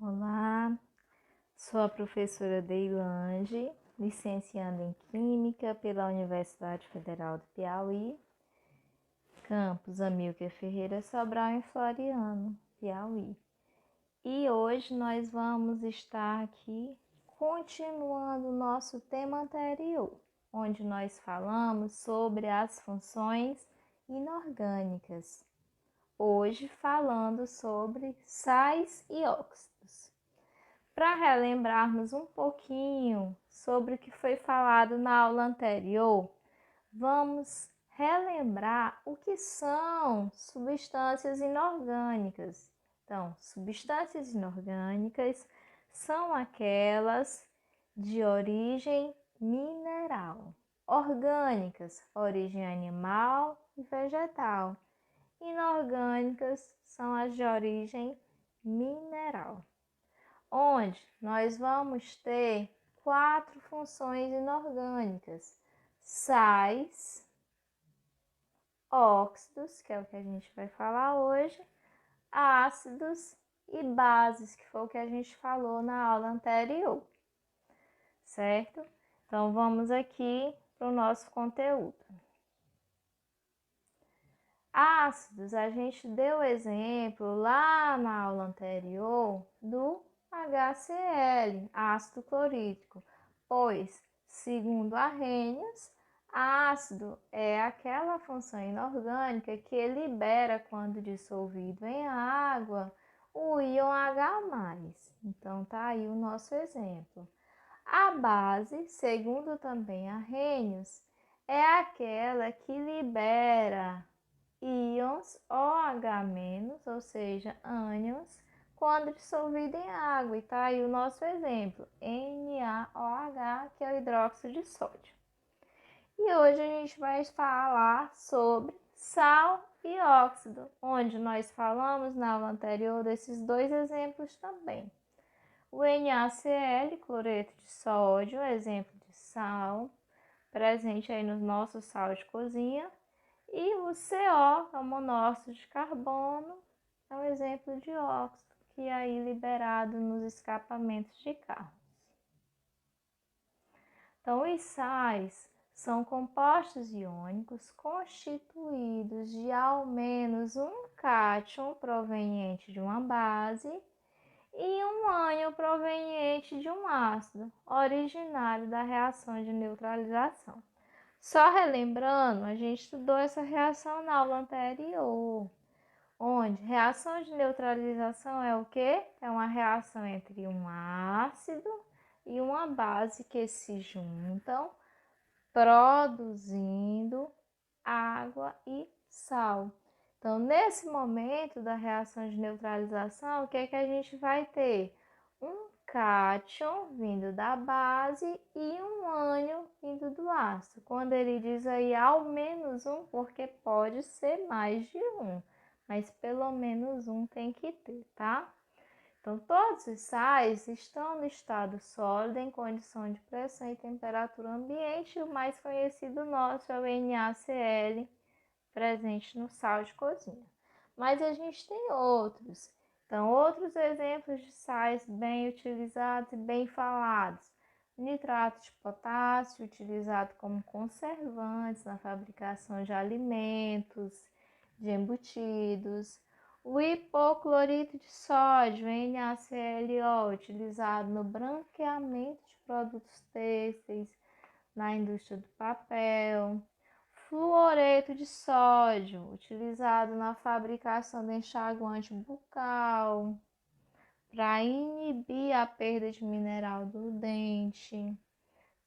Olá, sou a professora Deilange, licencianda em Química pela Universidade Federal do Piauí, campus Amílcar Ferreira Sobral, em Floriano, Piauí. E hoje nós vamos estar aqui continuando o nosso tema anterior, onde nós falamos sobre as funções inorgânicas. Hoje falando sobre sais e óxidos. Para relembrarmos um pouquinho sobre o que foi falado na aula anterior, vamos relembrar o que são substâncias inorgânicas. Então, substâncias inorgânicas são aquelas de origem mineral, orgânicas, origem animal e vegetal. Inorgânicas são as de origem mineral, onde nós vamos ter 4 funções inorgânicas: sais, óxidos, que é o que a gente vai falar hoje, ácidos e bases, que foi o que a gente falou na aula anterior, certo? Então, vamos aqui para o nosso conteúdo. Ácidos, a gente deu exemplo lá na aula anterior do HCl, ácido clorídrico, pois, segundo Arrhenius, ácido é aquela função inorgânica que libera, quando dissolvido em água, o íon H+. Então, tá aí o nosso exemplo. A base, segundo também Arrhenius, é aquela que libera íons OH-, ou seja, ânions, quando dissolvido em água. E tá aí o nosso exemplo, NaOH, que é o hidróxido de sódio. E hoje a gente vai falar sobre sal e óxido, onde nós falamos na aula anterior desses dois exemplos também. O NaCl, cloreto de sódio, exemplo de sal, presente aí no nosso sal de cozinha. E o CO, é o monóxido de carbono, é um exemplo de óxido que é aí liberado nos escapamentos de carros. Então, os sais são compostos iônicos constituídos de ao menos um cátion proveniente de uma base e um ânion proveniente de um ácido, originário da reação de neutralização. Só relembrando, a gente estudou essa reação na aula anterior, onde reação de neutralização é o quê? É uma reação entre um ácido e uma base que se juntam, produzindo água e sal. Então, nesse momento da reação de neutralização, o que é que a gente vai ter? Um cátion vindo da base e um ânion vindo do ácido. Quando ele diz aí ao menos um, porque pode ser mais de um, mas pelo menos um tem que ter, tá? Então, todos os sais estão no estado sólido em condição de pressão e temperatura ambiente. O mais conhecido nosso é o NaCl, presente no sal de cozinha. Mas a gente tem outros. Então, outros exemplos de sais bem utilizados e bem falados. Nitrato de potássio, utilizado como conservantes na fabricação de alimentos, de embutidos. O hipoclorito de sódio, NaClO, utilizado no branqueamento de produtos têxteis, na indústria do papel. Fluoreto de sódio, utilizado na fabricação de enxaguante bucal, para inibir a perda de mineral do dente,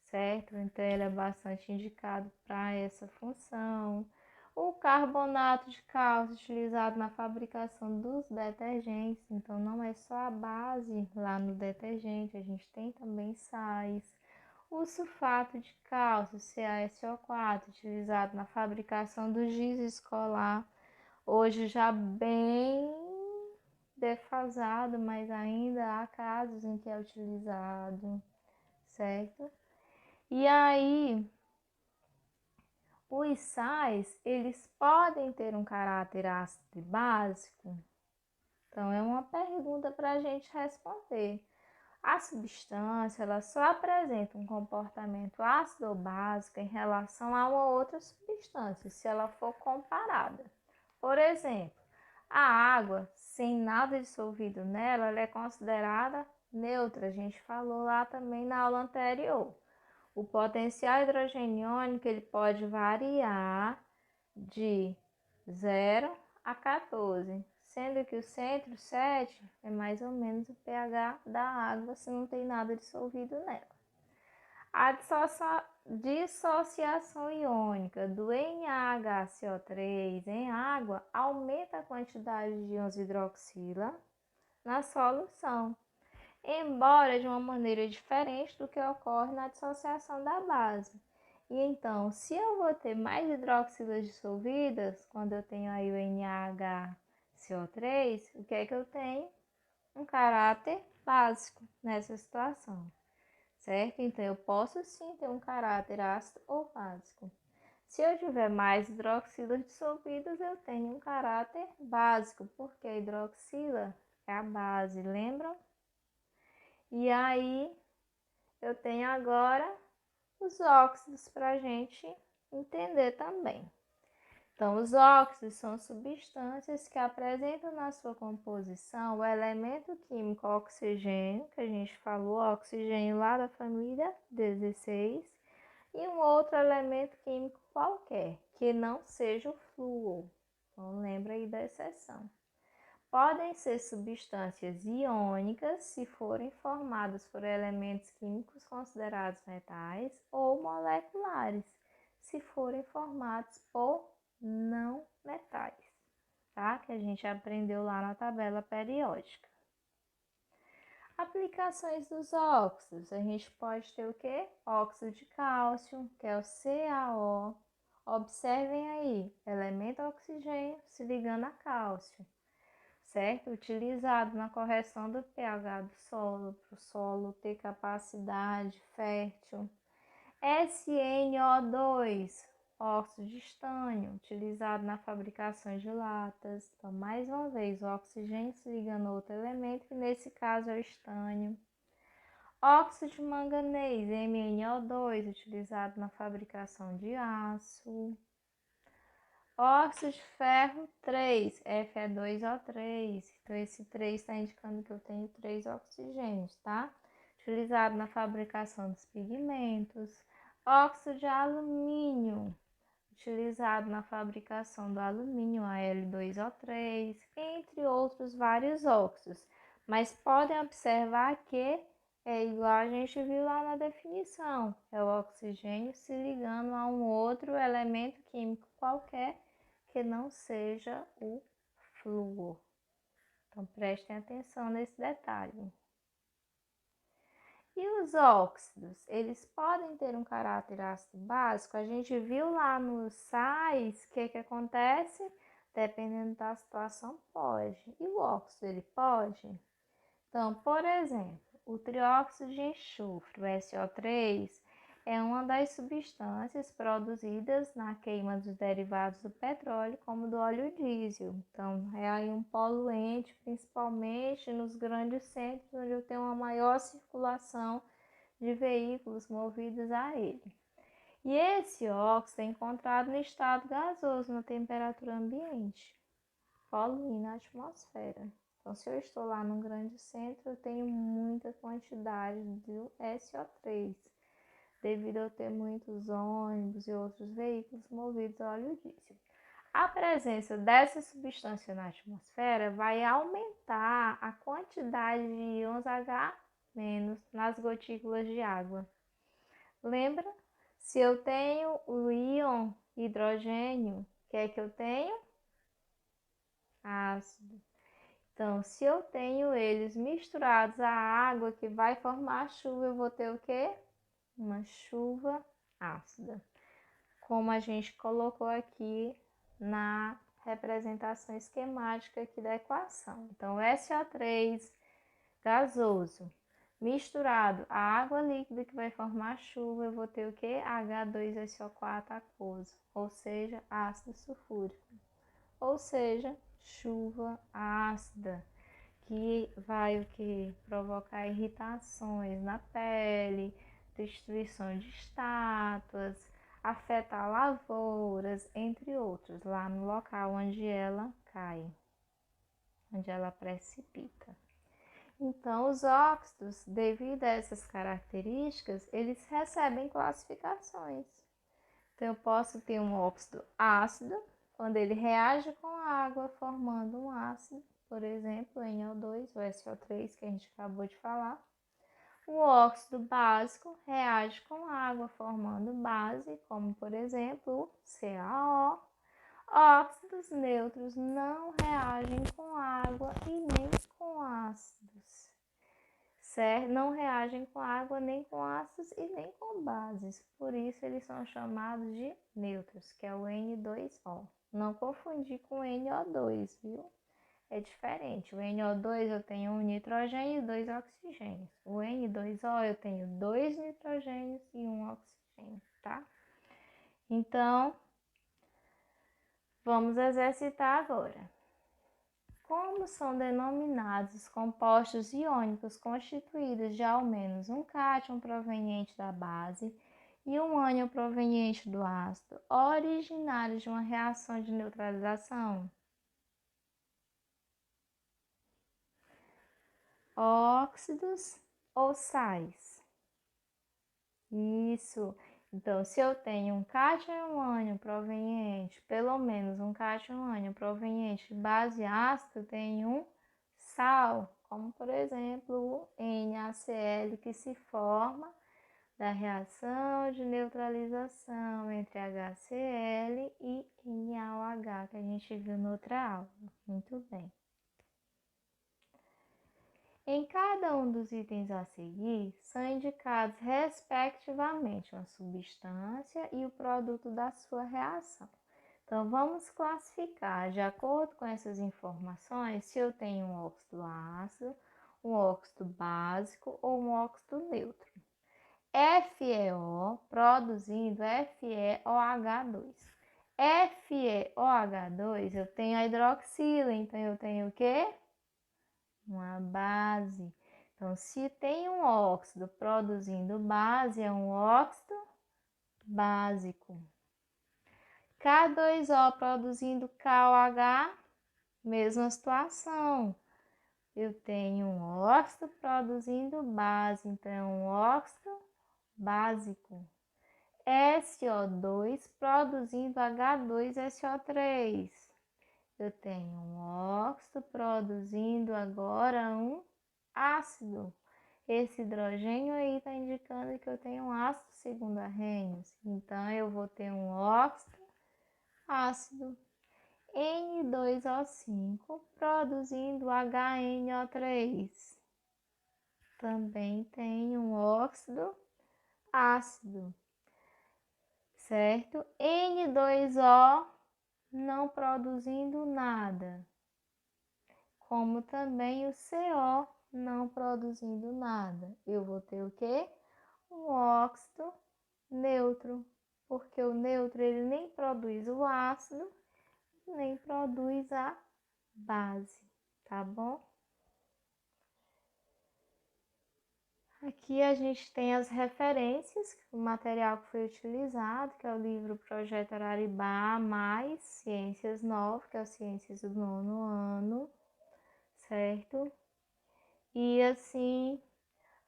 certo? Então, ele é bastante indicado para essa função. O carbonato de cálcio, utilizado na fabricação dos detergentes, então não é só a base lá no detergente, a gente tem também sais. O sulfato de cálcio, CaSO4, utilizado na fabricação do giz escolar, hoje já bem defasado, mas ainda há casos em que é utilizado, certo? E aí, os sais, eles podem ter um caráter ácido e básico? Então, é uma pergunta para a gente responder. A substância, ela só apresenta um comportamento ácido ou básico em relação a uma outra substância, se ela for comparada. Por exemplo, a água, sem nada dissolvido nela, ela é considerada neutra. A gente falou lá também na aula anterior. O potencial hidrogeniônico ele pode variar de 0 a 14, sendo que o centro 7 é mais ou menos o pH da água se não tem nada dissolvido nela. A dissociação iônica do NaHCO3 em água aumenta a quantidade de íons hidroxila na solução, embora de uma maneira diferente do que ocorre na dissociação da base. E então, se eu vou ter mais hidroxilas dissolvidas, quando eu tenho aí o NaHCO3, o que é que eu tenho? Um caráter básico nessa situação, certo? Então, eu posso sim ter um caráter ácido ou básico. Se eu tiver mais hidroxilas dissolvidas, eu tenho um caráter básico, porque a hidroxila é a base, lembram? E aí, eu tenho agora os óxidos para a gente entender também. Então, os óxidos são substâncias que apresentam na sua composição o elemento químico oxigênio, que a gente falou, oxigênio lá da família 16, e um outro elemento químico qualquer, que não seja o flúor. Então, lembra aí da exceção. Podem ser substâncias iônicas se forem formadas por elementos químicos considerados metais ou moleculares se forem formados por não metais, tá? Que a gente aprendeu lá na tabela periódica. Aplicações dos óxidos. A gente pode ter o quê? Óxido de cálcio, que é o CaO. Observem aí, elemento oxigênio se ligando a cálcio, certo? Utilizado na correção do pH do solo, para o solo ter capacidade fértil. SNO2, óxido de estânio, utilizado na fabricação de latas. Então, mais uma vez, o oxigênio se ligando a outro elemento, que nesse caso é o estânio. Óxido de manganês, MnO2, utilizado na fabricação de aço. Óxido de ferro 3, Fe2O3. Então, esse 3 está indicando que eu tenho 3 oxigênios, tá? Utilizado na fabricação dos pigmentos. Óxido de alumínio, utilizado na fabricação do alumínio, Al2O3, entre outros vários óxidos. Mas podem observar que é igual a gente viu lá na definição, é o oxigênio se ligando a um outro elemento químico qualquer que não seja o flúor. Então, prestem atenção nesse detalhe. E os óxidos, eles podem ter um caráter ácido básico? A gente viu lá nos sais, o que acontece? Dependendo da situação, pode. E o óxido, ele pode? Então, por exemplo, o trióxido de enxofre, o SO3, é uma das substâncias produzidas na queima dos derivados do petróleo, como do óleo diesel. Então, é aí um poluente, principalmente nos grandes centros, onde eu tenho uma maior circulação de veículos movidos a ele. E esse óxido é encontrado no estado gasoso, na temperatura ambiente, poluindo a atmosfera. Então, se eu estou lá num grande centro, eu tenho muita quantidade do SO3, devido a eu ter muitos ônibus e outros veículos movidos a óleo diesel. A presença dessa substância na atmosfera vai aumentar a quantidade de íons H- nas gotículas de água. Lembra? Se eu tenho o íon hidrogênio, o que é que eu tenho? Ácido. Então, se eu tenho eles misturados à água que vai formar chuva, eu vou ter o quê? Uma chuva ácida. Como a gente colocou aqui na representação esquemática aqui da equação. Então, SO3 gasoso misturado à água líquida que vai formar chuva, eu vou ter o quê? H2SO4 aquoso, ou seja, ácido sulfúrico. Ou seja, chuva ácida. que vai o que? Provocar irritações na pele, destruição de estátuas, afetar lavouras, entre outros, lá no local onde ela cai, onde ela precipita. Então, os óxidos, devido a essas características, eles recebem classificações. Então, eu posso ter um óxido ácido, quando ele reage com a água, formando um ácido, por exemplo, NO2 ou SO3, que a gente acabou de falar. O óxido básico reage com a água, formando base, como, por exemplo, o CaO. Óxidos neutros não reagem com água e nem com ácidos, certo? Não reagem com água, nem com ácidos e nem com bases. Por isso, eles são chamados de neutros, que é o N2O. Não confundir com o NO2, viu? É diferente. O NO2 eu tenho um nitrogênio e 2 oxigênios. O N2O eu tenho 2 nitrogênios e 1 oxigênio, tá? Então, vamos exercitar agora. Como são denominados os compostos iônicos constituídos de ao menos um cátion proveniente da base e um ânion proveniente do ácido, originários de uma reação de neutralização? Óxidos ou sais? Isso. Então, se eu tenho um cátion e um ânion proveniente, pelo menos um cátion e um ânion proveniente de base ácida, eu tenho um sal, como por exemplo o NaCl, que se forma da reação de neutralização entre HCl e NaOH, que a gente viu na outra aula. Muito bem. Em cada um dos itens a seguir, são indicados respectivamente uma substância e o produto da sua reação. Então, vamos classificar, de acordo com essas informações, se eu tenho um óxido ácido, um óxido básico ou um óxido neutro. FeO produzindo FeOH2. FeOH2, eu tenho a hidroxila, então eu tenho o quê? Uma base. Então, se tem um óxido produzindo base, é um óxido básico. K2O produzindo KOH, mesma situação. Eu tenho um óxido produzindo base, então é um óxido básico. SO2 produzindo H2SO3. Eu tenho um óxido produzindo agora um ácido. Esse hidrogênio aí está indicando que eu tenho um ácido segundo Arrhenius. Então, eu vou ter um óxido ácido. N2O5 produzindo HNO3. Também tem um óxido ácido, certo? N2O não produzindo nada, como também o CO não produzindo nada. Eu vou ter o quê? Um óxido neutro, porque o neutro ele nem produz o ácido, nem produz a base, tá bom? Aqui a gente tem as referências, o material que foi utilizado, que é o livro Projeto Araribá, mais Ciências 9, que é o Ciências do 9º ano, certo? E assim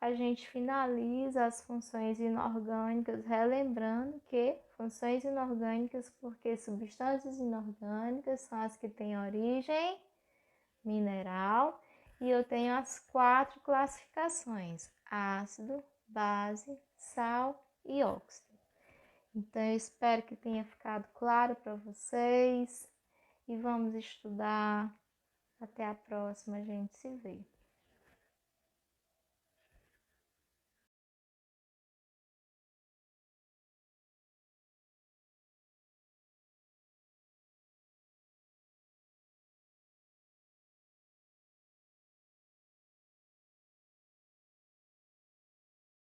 a gente finaliza as funções inorgânicas, relembrando que funções inorgânicas, porque substâncias inorgânicas são as que têm origem mineral, e eu tenho as 4 classificações: ácido, base, sal e óxido. Então, eu espero que tenha ficado claro para vocês e vamos estudar. Até a próxima, a gente se vê.